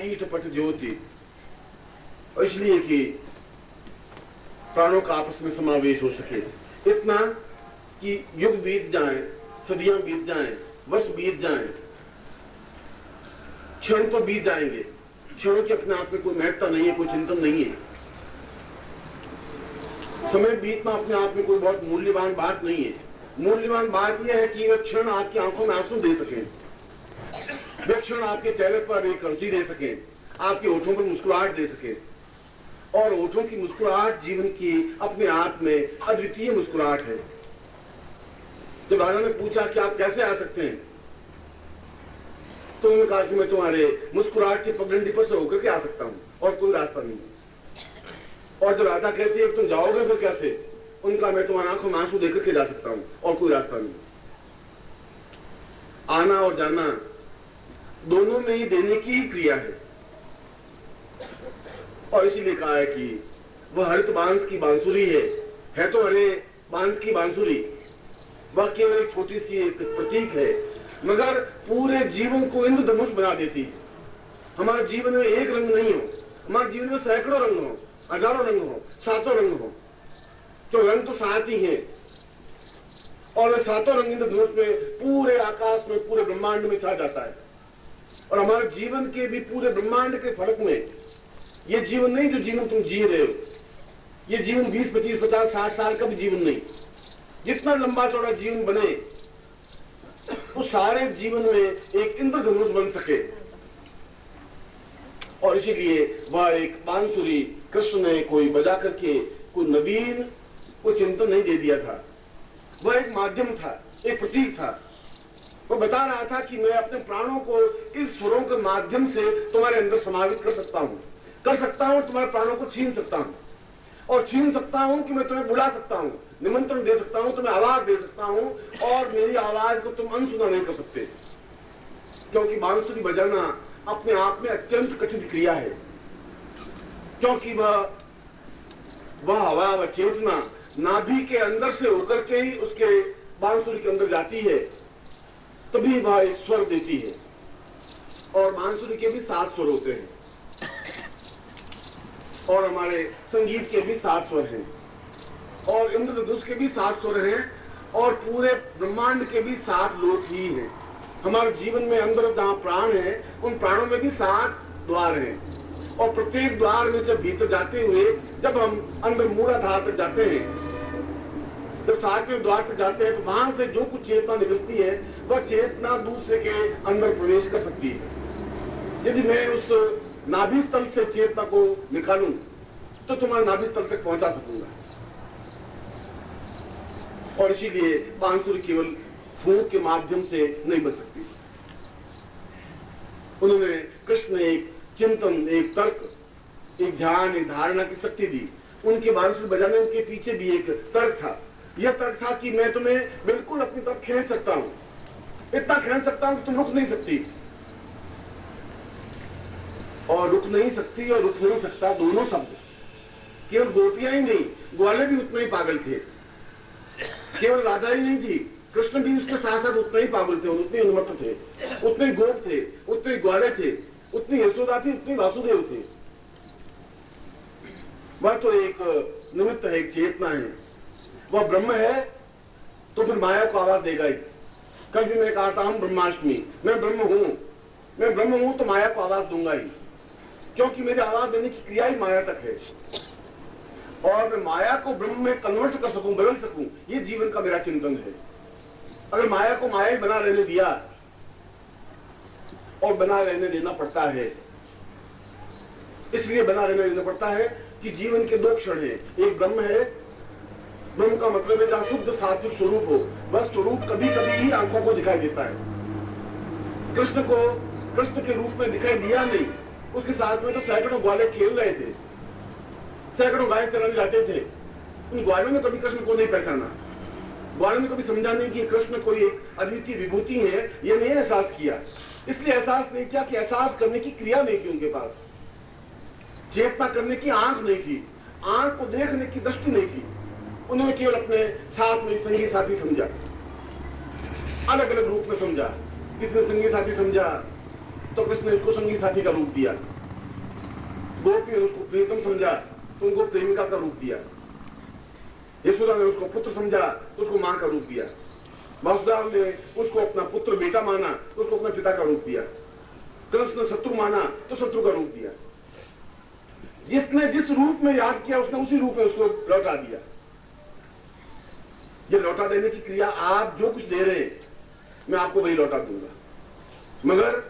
कीट पट ज्योति, इसलिए कि प्राणों का आपस में समावेश हो सके। इतना कि युग बीत जाएं, सदियां बीत जाएं, वर्ष बीत जाएं, क्षण तो बीत जाएंगे, क्षणों के अपने आप में कोई महत्ता नहीं है, कोई चिंतन नहीं है। समय बीतना अपने आप में कोई बहुत मूल्यवान बात नहीं है। मूल्यवान बात यह है कि वह क्षण आपकी आंखों में आंसू दे सके, वह क्षण आपके चेहरे पर एक हंसी दे सके, आपके होठों पर मुस्कुराहट दे सके। और होठों की मुस्कुराहट जीवन की अपने आप में अद्वितीय मुस्कुराहट है। जब राजा ने पूछा कि आप कैसे आ सकते हैं, तो उन्होंने कहा कि मैं तुम्हारे मुस्कुराहट की पगडंडी पर से होकर के आ सकता हूं और कोई रास्ता नहीं। और जब राजा कहती है कि तुम जाओगे फिर कैसे, उनका मैं तुम्हारी आंखों में आंसू देकर के जा सकता हूं और कोई रास्ता नहीं। आना और जाना दोनों में ही देने की ही क्रिया है। और इसीलिए कहा है कि वह हरित बांस की बांसुरी है तो हरे बांस की बांसुरी। वह केवल एक छोटी सी एक प्रतीक है, मगर पूरे जीवन को इंद्रधनुष बना देती है। हमारे जीवन में एक रंग नहीं हो, हमारे जीवन में सैकड़ों रंग हो, हजारों रंग हो, सातों रंग हो, तो रंग तो सात ही हैं। और सातों रंग इंद्रधनुष में पूरे आकाश में, पूरे ब्रह्मांड में छा जाता है। और हमारे जीवन के भी पूरे ब्रह्मांड के फलक में ये जीवन नहीं जो जीवन तुम जी रहे हो, ये जीवन 20, 25, 50, 60 साल का भी जीवन नहीं। जितना लंबा चौड़ा जीवन बने उस सारे जीवन में एक इंद्रधनुष बन सके। और इसीलिए वह एक बांसुरी कृष्ण ने कोई बजा करके कोई नवीन कोई चिंतन नहीं दे दिया था। वह एक माध्यम था, एक प्रतीक था। वो बता रहा था कि मैं अपने प्राणों को इस स्वरों के माध्यम से तुम्हारे अंदर समावित कर सकता हूं, तुम्हारे प्राणों को छीन सकता हूं। और छीन सकता हूं कि मैं तुम्हें बुला सकता हूं, निमंत्रण दे सकता हूं, तुम्हें आवाज दे सकता हूं, और मेरी आवाज को तुम अनसुना नहीं कर सकते। क्योंकि बांसुरी बजाना अपने आप में अत्यंत कठिन क्रिया है। क्योंकि वह हवा, वह चेतना नाभि के अंदर से होकर के ही उसके बांसुरी के अंदर जाती है, तभी वह एक स्वर देती है। और बांसुरी के भी 7 स्वर होते हैं, और हमारे संगीत के भी 7 स्वर हैं, और इंद्रधनुष के भी 7 स्वर हैं, और पूरे ब्रह्मांड के भी 7 लोक ही हैं। हमारे जीवन में अंदर जहां प्राण है, उन प्राणों में भी 7 द्वार हैं। और प्रत्येक द्वार में से भीतर जाते हुए जब हम अंदर मूलाधार तक जाते हैं, जब 7वें द्वार तक जाते हैं, तो वहां से जो कुछ चेतना निकलती है वह चेतना दूसरे के अंदर प्रवेश कर सकती है। यदि मैं उस नाभि स्थल से चेतना को निकालूं तो तुम्हारे नाभि स्थल तक पहुंचा सकूंगा। और इसीलिए बांसुरी केवल फूंक के माध्यम से नहीं बच सकती। उन्होंने कृष्ण एक चिंतन, एक तर्क, एक ध्यान, एक धारणा की शक्ति दी। उनके बांसुरी बजाने के पीछे भी एक तर्क था। यह तर्क था कि मैं तुम्हें बिल्कुल अपनी तरफ खींच सकता हूं, इतना खींच सकता हूं कि तुम रुक नहीं सकती। और रुक नहीं सकती और रुक नहीं सकता दोनों शब्द केवल गोपियां ही नहीं, ग्वाले भी उतने ही पागल थे। केवल राधा ही नहीं थी, कृष्ण भी उसके साथ साथ उतने ही पागल थे, उतने उन्मत्त थे, उतने गोप थे, उतने ग्वाले थे, उतनी यशोदा थी, उतनी वासुदेव थे। वह तो एक निमित्त है, एक चेतना है। वह ब्रह्म है तो फिर माया को आवाज देगा ही। कल भी मैं कहा था, हम ब्रह्माष्टमी, मैं ब्रह्म हूं तो माया को आवाज दूंगा ही, क्योंकि मेरी आवाज देने की क्रिया ही माया तक है। और मैं माया को ब्रह्म में कन्वर्ट कर सकूं, बदल सकूं, ये जीवन का मेरा चिंतन है। अगर माया को माया ही बना रहने दिया, और बना रहने देना पड़ता है, इसलिए बना रहने देना पड़ता है कि जीवन के 2 क्षण है। एक ब्रह्म है, ब्रह्म का मतलब है जहां शुद्ध सात्विक स्वरूप हो, वह स्वरूप कभी कभी ही आंखों को दिखाई देता है। कृष्ण को कृष्ण के रूप में दिखाई दिया नहीं, उसके साथ में तो सैकड़ों ग्वाले खेल रहे थे, सैकड़ों गाय चराने जाते थे। उन ग्वालों ने कभी कृष्ण को नहीं पहचाना, ग्वालों ने कभी समझा नहीं कि कृष्ण कोई एक अद्वितीय विभूति है, ये नहीं एहसास किया। इसलिए एहसास नहीं किया कि एहसास करने की क्रिया नहीं थी उनके पास, चेतना करने की आंख नहीं थी, आंख को देखने की दृष्टि नहीं थी। उन्होंने केवल अपने साथ में संगी साथी समझा, अलग अलग रूप में समझा। किसने संगी साथी समझा तो कृष्ण ने उसको संगी साथी का रूप दिया। गोपी ने उसको प्रियतम समझा तो उनको प्रेमिका का रूप दिया। यशोदा ने उसको पुत्र समझा तो उसको मां का रूप दिया। वासुदेव ने उसको अपना पुत्र बेटा माना तो उसको अपने पिता का रूप दिया। कृष्ण ने शत्रु माना तो शत्रु का रूप दिया। जिसने जिस रूप में याद किया उसने उसी रूप में उसको लौटा दिया। ये लौटा देने की क्रिया, आप जो कुछ दे रहे हैं मैं आपको वही लौटा दूंगा, मगर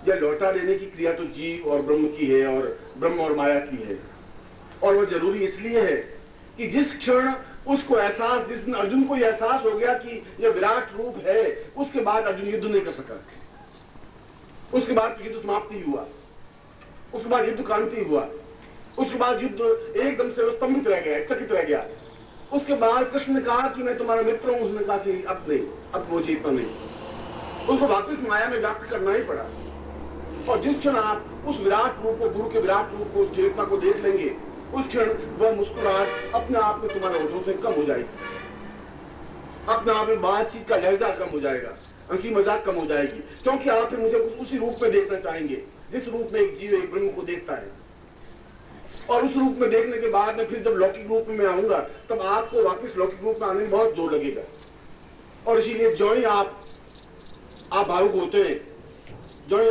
यह लौटा देने की क्रिया तो जीव और ब्रह्म की है और ब्रह्म और माया की है। और वह जरूरी इसलिए है कि जिस क्षण उसको एहसास, जिस दिन अर्जुन को यह एहसास हो गया कि यह विराट रूप है, उसके बाद अर्जुन युद्ध नहीं कर सका। उसके बाद युद्ध समाप्ति हुआ, उसके बाद युद्ध क्रांति हुआ, उसके बाद युद्ध एकदम से स्तंभित रह गया, चकित रह गया। उसके बाद कृष्ण ने कहा कि मैं तुम्हारा मित्र हूं। उसने कहा कि अब नहीं, अब वो चेतना नहीं। उनको वापस माया में व्याप्त करना ही पड़ा। और जिस क्षण आप उस विराट रूप को, गुरु के विराट रूप को, चेतना को देख लेंगे, उस क्षण वह मुस्कुराहट अपने आप में तुम्हारे होठों से कम हो जाएगी। अपने आप में बातचीत का लहजा कम हो जाएगा, हंसी मजाक कम हो जाएगी, क्योंकि आप फिर मुझे उसी रूप में देखना चाहेंगे जिस रूप में एक जीव एक ब्रह्म को देखता है। और उस रूप में देखने के बाद में फिर जब लौकिक रूप में आऊंगा तब आपको वापस लौकिक रूप में आने में बहुत जोर लगेगा। और इसीलिए जो ही आप भावुक होते हैं, जो ही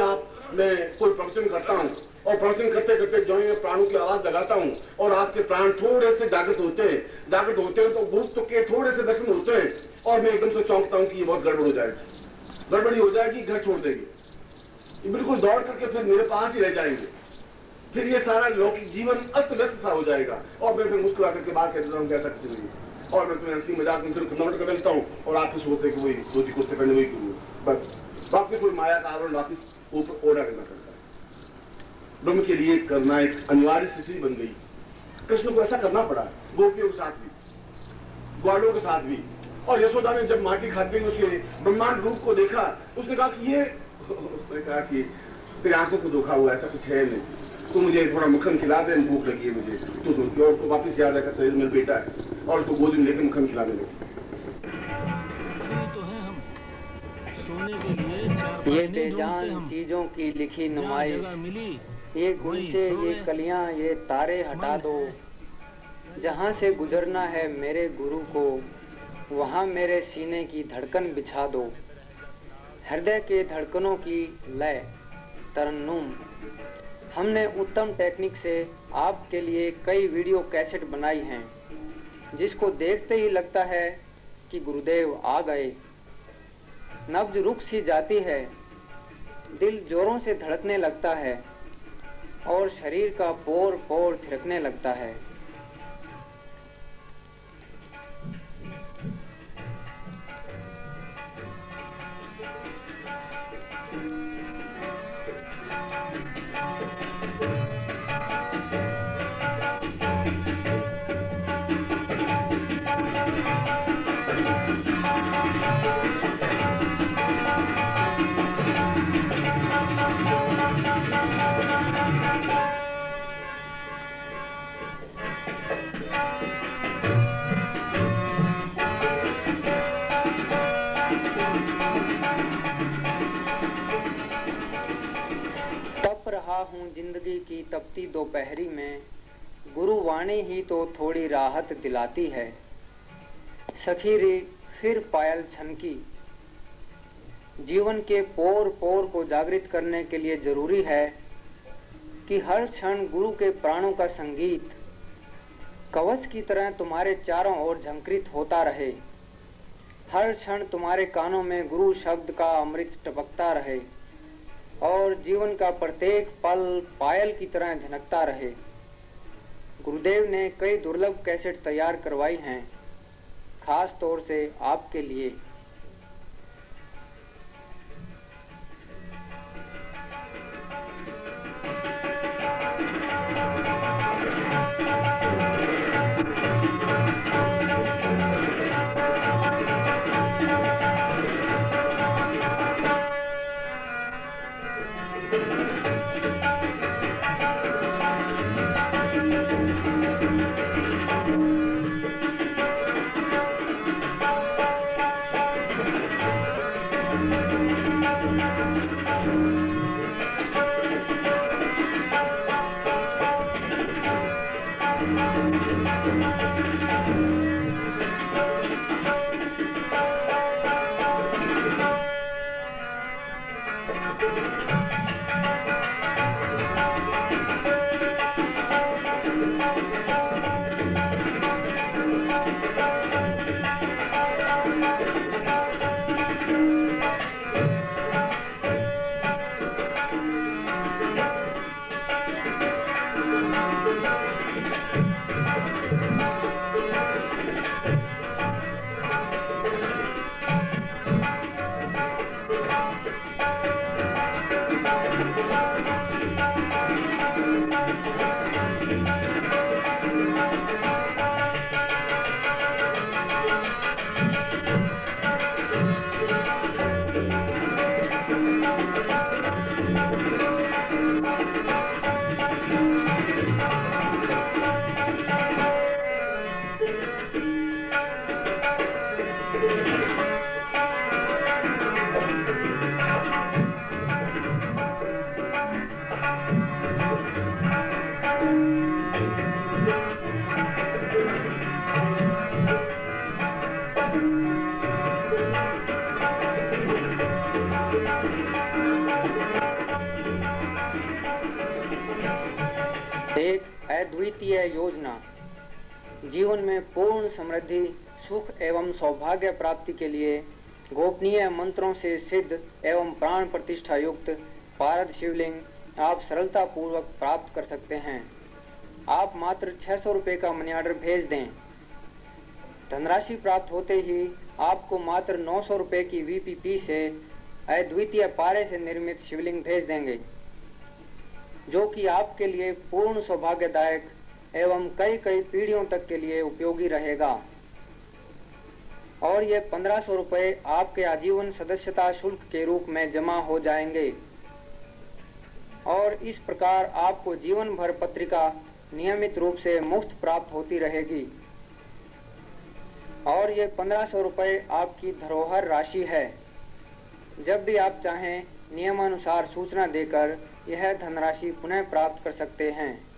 मैं कोई प्रवचन करता हूं और प्रवचन करते करते जो ही प्राणों की आवाज लगाता हूं और आपके प्राण थोड़े से जागृत होते हैं तो भूत तो के थोड़े से दर्शन होते हैं और मैं एकदम से चौंकता हूं कि ये बहुत गड़बड़ हो जाएगी, गड़बड़ी हो जाएगी, घर छोड़ देंगे, ये बिल्कुल दौड़ करके फिर मेरे पास ही रह जाएंगे। फिर ये सारा लौकिक जीवन अस्त व्यस्त सा हो जाएगा और मैं फिर मुस्कुरा करके बात कहता हूँ कैसा कुछ नहीं, और मैं तुम्हें हंसी मजाक में लौट कर मिलता हूँ और आप फिर सोचते कि वही धोती कुर्ते पहने वही करूँ, बस वापिस कोई माया का आवरण वापिस ऊपर ओढ़ा करना पड़ता है। ब्रह्म के लिए करना एक अनिवार्य स्थिति बन गई। कृष्ण को ऐसा करना पड़ा, गोपियों के साथ भी, ग्वालों के साथ भी। और यशोदा ने जब माटी खाते हुए उसके ब्रह्मांड रूप को देखा, उसने कहा कि तेरे आंखों को धोखा हुआ, ऐसा कुछ है नहीं, तो मुझे थोड़ा मक्खन खिला दे, भूख लगी है मुझे। तो सोचती और वापिस याद रखा शरीर मेरा बेटा है और उसको गोद में लेकर मक्खन खिलाने लगी। ये बेजान चीजों की लिखी नुमाइश, ये गुलचे, ये कलियां, ये तारे हटा दो। जहां से गुजरना है मेरे गुरु को, वहां मेरे सीने की धड़कन बिछा दो। हृदय के धड़कनों की लय तरन्नुम। हमने उत्तम टेक्निक से आपके लिए कई वीडियो कैसेट बनाई हैं, जिसको देखते ही लगता है कि गुरुदेव आ गए। नब्ज रुक सी जाती है, दिल जोरों से धड़कने लगता है और शरीर का पोर पोर थिरकने लगता है। हूँ जिंदगी की तपती दोपहरी में, गुरु वाणी ही तो थोड़ी राहत दिलाती है। सखी रे फिर पायल छनकी। जीवन के पोर पोर को जागृत करने के लिए जरूरी है कि हर क्षण गुरु के प्राणों का संगीत कवच की तरह तुम्हारे चारों ओर झंकृत होता रहे। हर क्षण तुम्हारे कानों में गुरु शब्द का अमृत टपकता रहे और जीवन का प्रत्येक पल पायल की तरह झनकता रहे। गुरुदेव ने कई दुर्लभ कैसेट तैयार करवाई हैं, खास तौर से आपके लिए। एक अद्वितीय योजना जीवन में पूर्ण समृद्धि, सुख एवं सौभाग्य प्राप्ति के लिए गोपनीय मंत्रों से सिद्ध एवं प्राण प्रतिष्ठा युक्त पारद शिवलिंग आप सरलता पूर्वक प्राप्त कर सकते हैं। आप मात्र 600 रुपये का मनी ऑर्डर भेज दें। धनराशि प्राप्त होते ही आपको मात्र 900 रुपये की VPP से अद्वितीय पारे से निर्मित शिवलिंग भेज देंगे, जो कि आपके लिए पूर्ण सौभाग्यदायक एवं कई कई पीढ़ियों तक के लिए उपयोगी रहेगा। और ये 1500 रुपये आपके आजीवन सदस्यता शुल्क के रूप में जमा हो जाएंगे और इस प्रकार आपको जीवन भर पत्रिका नियमित रूप से मुफ्त प्राप्त होती रहेगी। और ये 1500 रुपये आपकी धरोहर राशि है। जब भी आप चाहें नियमानुसार सूचना देकर यह धनराशि पुनः प्राप्त कर सकते हैं।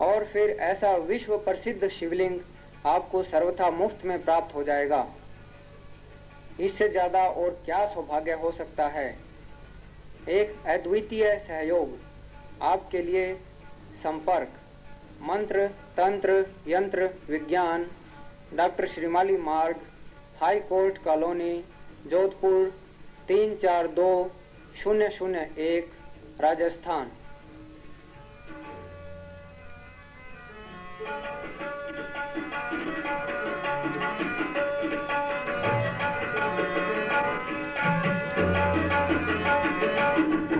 और फिर ऐसा विश्व प्रसिद्ध शिवलिंग आपको सर्वथा मुफ्त में प्राप्त हो जाएगा। इससे ज्यादा और क्या सौभाग्य हो सकता है। एक अद्वितीय सहयोग आपके लिए संपर्क मंत्र तंत्र यंत्र विज्ञान, डॉक्टर श्रीमाली मार्ग, high court colony, Jodhpur 342001, Rajasthan.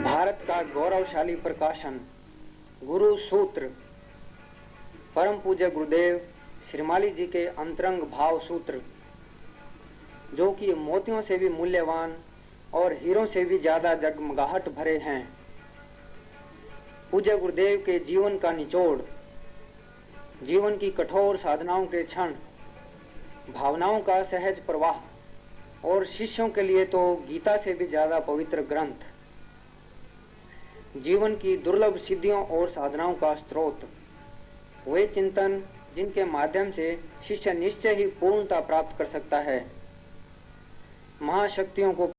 Bharat का गौरवशाली प्रकाशन गुरु सूत्र परम पूज्य गुरुदेव श्रीमाली जी के अंतरंग भाव सूत्र, जो कि मोतियों से भी मूल्यवान और हीरों से भी ज्यादा जगमगाहट भरे हैं। पूज्य गुरुदेव के जीवन का निचोड़, जीवन की कठोर साधनाओं के क्षण, भावनाओं का सहज प्रवाह और शिष्यों के लिए तो गीता से भी ज्यादा पवित्र ग्रंथ, जीवन की दुर्लभ सिद्धियों और साधनाओं का स्रोत, वे चिंतन जिनके माध्यम से शिष्य निश्चय ही पूर्णता प्राप्त कर सकता है। महाशक्तियों को